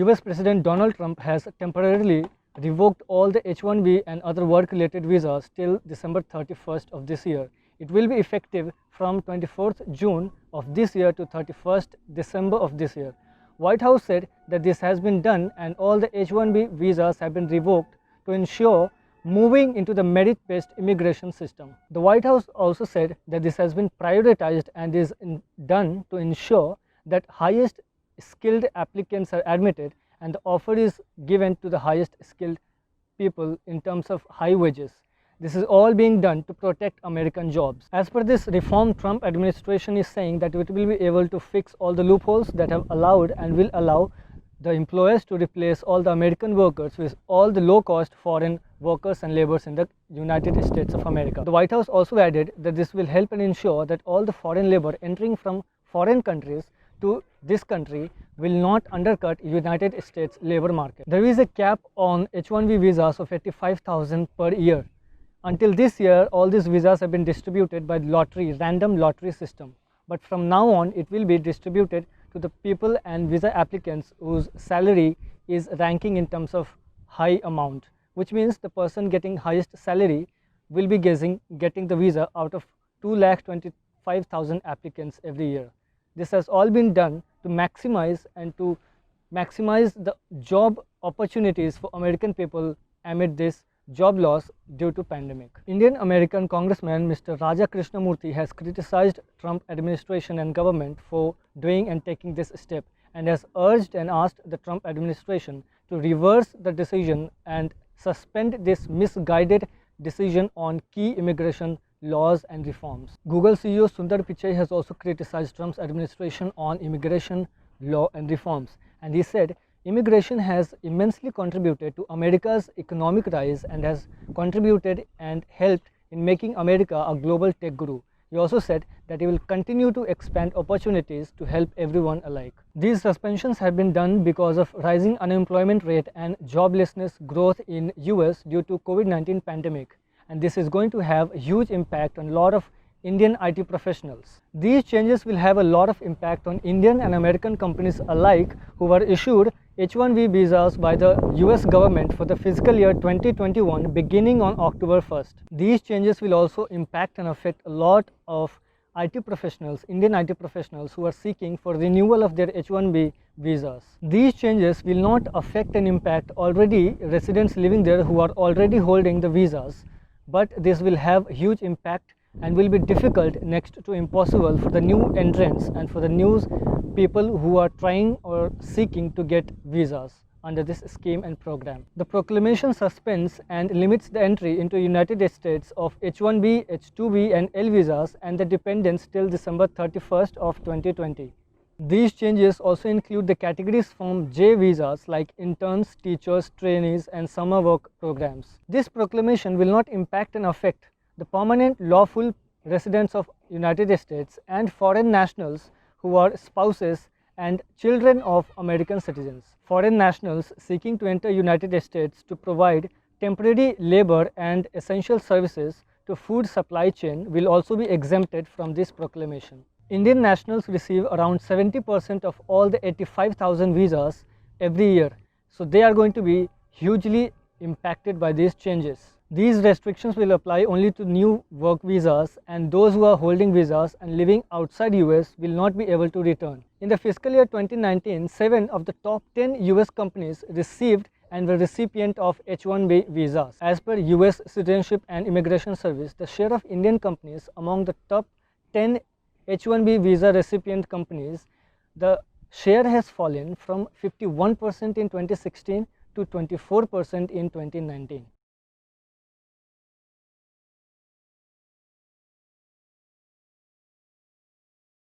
US President Donald Trump has temporarily revoked all the H-1B and other work-related visas till December 31st of this year. It will be effective from 24th June of this year to 31st December of this year. White House said that this has been done and all the H-1B visas have been revoked to ensure moving into the merit-based immigration system. The White House also said that this has been prioritized and is done to ensure that highest skilled applicants are admitted and the offer is given to the highest skilled people in terms of high wages. This is all being done to protect American jobs. As per this reform, Trump administration is saying that it will be able to fix all the loopholes that have allowed and will allow the employers to replace all the American workers with all the low-cost foreign workers and laborers in the United States of America. The White House also added that this will help and ensure that all the foreign labor entering from foreign countries to this country will not undercut United States labor market. There is a cap on H-1B visas of 85,000 per year. Until this year, all these visas have been distributed by lottery, random lottery system. But from now on, it will be distributed to the people and visa applicants whose salary is ranking in terms of high amount, which means the person getting highest salary will be getting the visa out of 2,25,000 applicants every year. This has all been done to maximize the job opportunities for American people amid this job loss due to pandemic. Indian American Congressman Mr. Raja Krishnamurthy has criticized Trump administration and government for doing and taking this step and has urged and asked the Trump administration to reverse the decision and suspend this misguided decision on key immigration laws and reforms. Google CEO Sundar Pichai has also criticized Trump's administration on immigration law and reforms, and he said immigration has immensely contributed to America's economic rise and has contributed and helped in making America a global tech guru. He also said that he will continue to expand opportunities to help everyone alike. These suspensions have been done because of rising unemployment rate and joblessness growth in US due to COVID-19 pandemic, and this is going to have a huge impact on a lot of Indian IT professionals. These changes will have a lot of impact on Indian and American companies alike who were issued H-1B visas by the US government for the fiscal year 2021 beginning on October 1st. These changes will also impact and affect a lot of IT professionals, Indian IT professionals who are seeking for renewal of their H-1B visas. These changes will not affect and impact already residents living there who are already holding the visas, but this will have huge impact and will be difficult, next to impossible, for the new entrants and for the new people who are trying or seeking to get visas under this scheme and program. The proclamation suspends and limits the entry into United States of H-1B, H-2B and L visas and the dependents till December 31st of 2020. These changes also include the categories from J visas like interns, teachers, trainees and summer work programs. This proclamation will not impact and affect the permanent lawful residents of United States and foreign nationals who are spouses and children of American citizens. Foreign nationals seeking to enter United States to provide temporary labor and essential services to food supply chain will also be exempted from this proclamation. Indian nationals receive around 70% of all the 85,000 visas every year, so they are going to be hugely impacted by these changes. These restrictions will apply only to new work visas, and those who are holding visas and living outside US will not be able to return. In the fiscal year 2019, 7 of the top 10 US companies received and were recipient of H-1B visas. As per US Citizenship and Immigration Service, the share of Indian companies among the top 10 H-1B visa recipient companies, the share has fallen from 51% in 2016 to 24% in 2019.